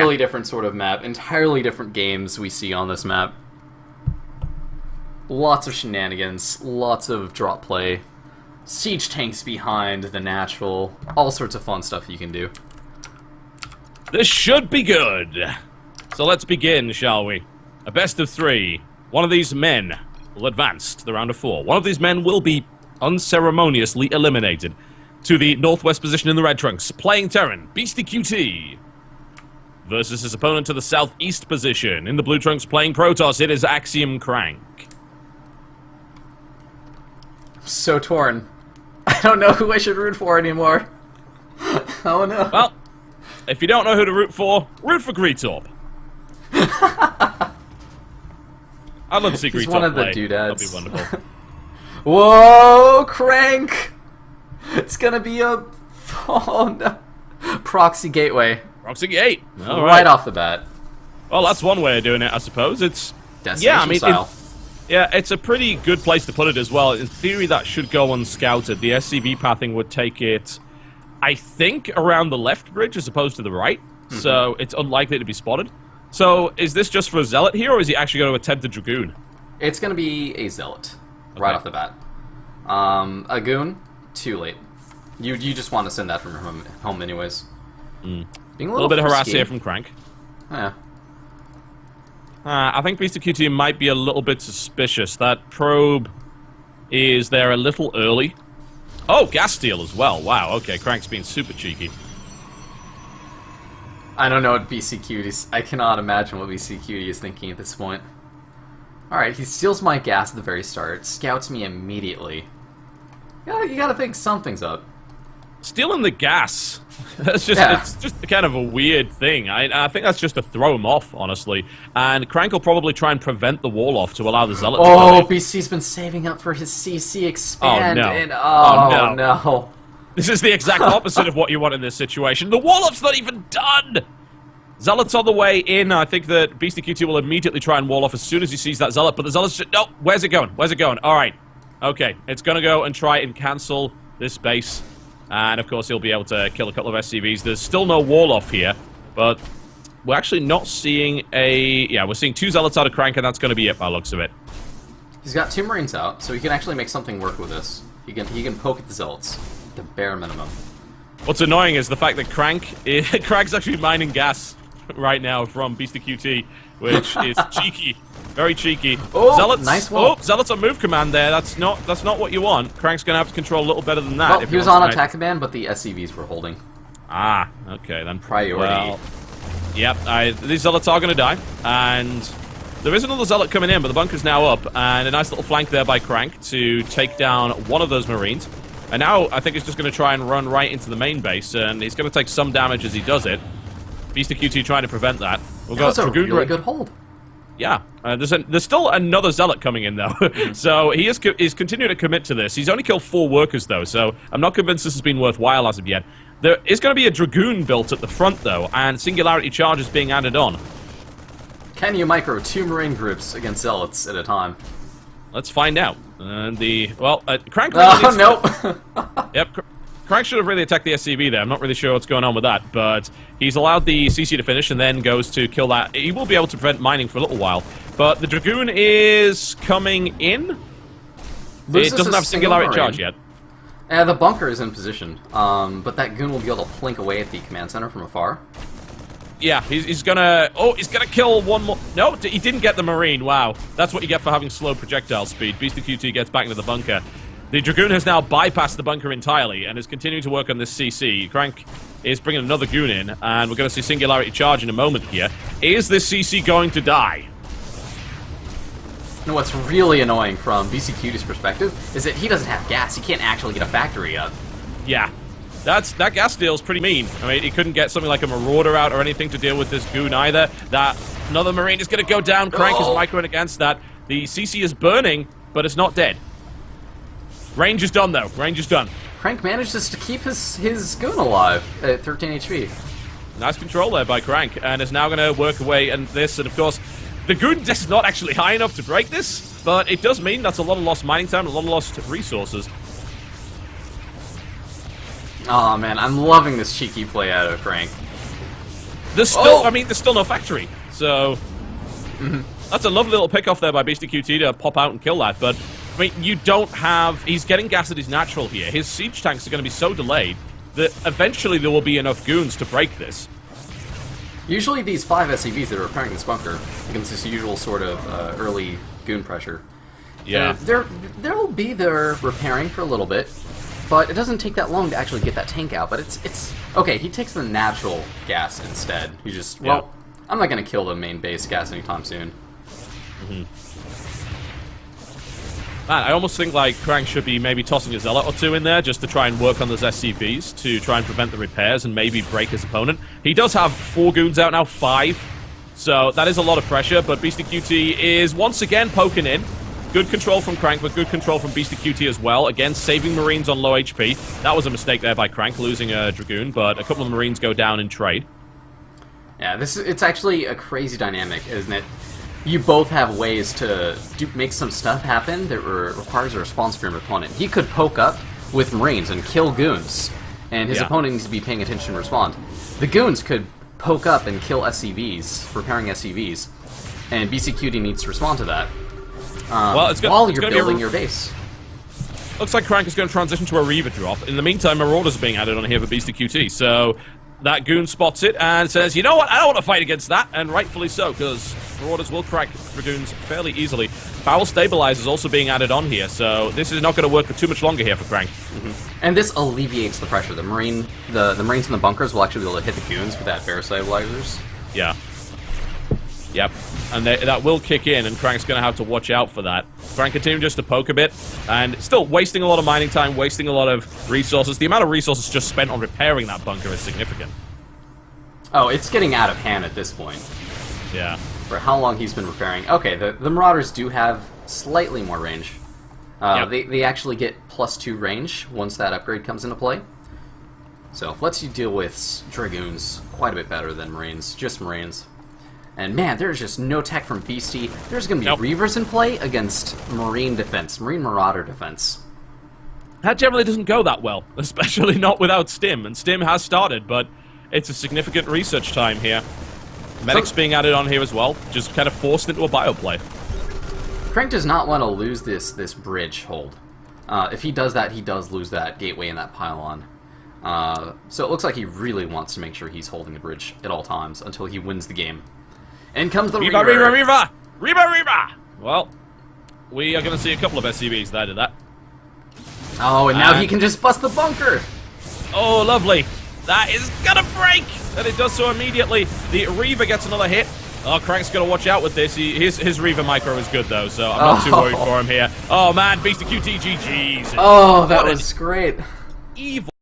entirely different sort of map, entirely different games we see on this map. Lots of shenanigans, lots of drop play, siege tanks behind the natural, all sorts of fun stuff you can do. This should be good. So let's begin, shall we? A best of 3. One of these men will advance to the round of 4. One of these men will be unceremoniously eliminated to the northwest position in the red trunks, playing Terran, Beastyqt, versus his opponent to the southeast position in the blue trunks, playing Protoss. It is Axiom CranK. I'm so torn. I don't know who I should root for anymore. Oh no. Well, if you don't know who to root for Greetorp. I'd love to see Greetorp play. He's one of the doodads. That'd be wonderful. Whoa, CranK! It's gonna be a... Oh no. Proxy gateway. Proxy gate. All right off the bat. Well, that's one way of doing it, I suppose. It's... Destination yeah, I mean, style. Yeah, it's a pretty good place to put it as well. In theory, that should go unscouted. The SCV pathing would take it, I think, around the left bridge as opposed to the right. Mm-hmm. So it's unlikely to be spotted. So is this just for a Zealot here, or is he actually going to attempt a Dragoon? It's going to be a Zealot, right off the bat. A Goon, too late. You just want to send that from home anyways. Mm. Being a little bit of harass risky here from CranK. Yeah. I think Beastyqt might be a little bit suspicious. That probe is there a little early. Oh, gas steal as well. Wow, okay, CranK's being super cheeky. I don't know what Beastyqt is. I cannot imagine what Beastyqt is thinking at this point. Alright, he steals my gas at the very start, scouts me immediately. Yeah, you gotta think something's up. Stealing the gas. It's just kind of a weird thing. I think that's just to throw him off, honestly. And CranK will probably try and prevent the wall off to allow the Zealot to go in. BC's been saving up for his CC expand. Oh, no. And, no. This is the exact opposite of what you want in this situation. The wall up's not even done! Zealot's on the way in. I think that Beastyqt will immediately try and wall off as soon as he sees that Zealot, but the Zealot's just... No, where's it going? Where's it going? Alright. Okay, it's gonna go and try and cancel this base. And, of course, he'll be able to kill a couple of SCVs. There's still no wall off here, but we're actually not seeing a... Yeah, we're seeing 2 Zealots out of CranK, and that's going to be it by the looks of it. He's got 2 Marines out, so he can actually make something work with this. He can poke at the Zealots, the bare minimum. What's annoying is the fact that CranK's actually mining gas right now from Beastyqt, which is cheeky. Very cheeky. Oh, Zealots, nice one. Oh, Zealots on move command there. That's not what you want. CranK's going to have to control a little better than that. Well, if he was on attack command, but the SCVs were holding. Ah, okay, then. Priority. Well, yep, these Zealots are going to die, and there is another Zealot coming in, but the bunker's now up, and a nice little flank there by CranK to take down one of those Marines. And now I think he's just going to try and run right into the main base, and he's going to take some damage as he does it. Beastyqt trying to prevent that. That was a really good hold. Yeah, there's still another Zealot coming in, though. So he's continuing to commit to this. He's only killed 4 workers, though, so I'm not convinced this has been worthwhile as of yet. There is going to be a Dragoon built at the front, though, and Singularity charges being added on. Can you micro 2 Marine groups against Zealots at a time? Let's find out. CranK... nope! Yep, CranK should have really attacked the SCV there. I'm not really sure what's going on with that, but he's allowed the CC to finish and then goes to kill that. He will be able to prevent mining for a little while, but the Dragoon is coming in. It doesn't have Singularity charge yet. The bunker is in position, but that Goon will be able to plink away at the command center from afar. Yeah, he's gonna... Oh, he's gonna kill one more... No, he didn't get the Marine. Wow. That's what you get for having slow projectile speed. Beastyqt gets back into the bunker. The Dragoon has now bypassed the bunker entirely and is continuing to work on this CC. CranK is bringing another Goon in, and we're going to see Singularity charge in a moment here. Is this CC going to die? And what's really annoying from Beastyqt's perspective is that he doesn't have gas. He can't actually get a factory up. Yeah. That gas deal's pretty mean. I mean, he couldn't get something like a Marauder out or anything to deal with this Goon either. Another Marine is going to go down. CranK is microing against that. The CC is burning, but it's not dead. Range is done, though. Range is done. CranK manages to keep his Goon alive at 13 HP. Nice control there by CranK, and is now going to work away and this, and of course, the Goon is not actually high enough to break this, but it does mean that's a lot of lost mining time, a lot of lost resources. Oh man, I'm loving this cheeky play out of CranK. there's still, I mean, there's still no factory. So, that's a lovely little pick off there by Beastyqt to pop out and kill that. But, I mean, you don't have... He's getting gas at his natural here. His siege tanks are going to be so delayed that eventually there will be enough goons to break this. Usually these 5 SCVs that are repairing this bunker against this usual sort of early goon pressure. Yeah. They'll be there repairing for a little bit, but it doesn't take that long to actually get that tank out. But it's okay. He takes the natural gas instead. He just well, I'm not gonna kill the main base gas anytime soon. Man, I almost think like CranK should be maybe tossing a Zealot or 2 in there just to try and work on those SCVs to try and prevent the repairs and maybe break his opponent. He does have 4 goons out now, 5. So that is a lot of pressure, but Beastyqt is once again poking in. Good control from CranK, but good control from Beastyqt as well. Again, saving Marines on low HP. That was a mistake there by CranK, losing a Dragoon, but a couple of Marines go down in trade. Yeah, it's actually a crazy dynamic, isn't it? You both have ways to make some stuff happen that requires a response from your opponent. He could poke up with Marines and kill goons, and his opponent needs to be paying attention and respond. The goons could poke up and kill SCVs, repairing SCVs, and Beastyqt needs to respond to that while you're building your base. Looks like CranK is going to transition to a Reaver drop. In the meantime, Marauders are being added on here for Beastyqt, so that goon spots it and says, you know what, I don't want to fight against that, and rightfully so, because Marauders will crack Dragoons fairly easily. Foul Stabilizer is also being added on here, so this is not going to work for too much longer here for CranK. And this alleviates the pressure. The Marines in the bunkers will actually be able to hit the goons with that Bear Stabilizers. Yeah. Yep. And that will kick in, and CranK's going to have to watch out for that. CranK continuing just to poke a bit, and still wasting a lot of mining time, wasting a lot of resources. The amount of resources just spent on repairing that bunker is significant. Oh, it's getting out of hand at this point. Yeah. For how long he's been repairing. Okay, the Marauders do have slightly more range. They actually get +2 range once that upgrade comes into play. So it lets you deal with Dragoons quite a bit better than Marines, just Marines. And man, there's just no tech from Beasty. There's going to be Reavers in play against Marine defense, Marine Marauder defense. That generally doesn't go that well, especially not without Stim. And Stim has started, but it's a significant research time here. Medics being added on here as well, just kind of forced into a bio play. CranK does not want to lose this bridge hold. If he does that, he does lose that gateway and that pylon. So it looks like he really wants to make sure he's holding the bridge at all times until he wins the game. In comes the Reaver! Reaver! Well, we are going to see a couple of SCVs that did that. Oh, and now he can just bust the bunker! Oh, lovely. That is going to break! And it does so immediately. The Reaver gets another hit. Oh, CranK's got to watch out with this. His Reaver micro is good, though, so I'm not too worried for him here. Oh, man, Beastyqt GG's. Oh, that was great. Evil.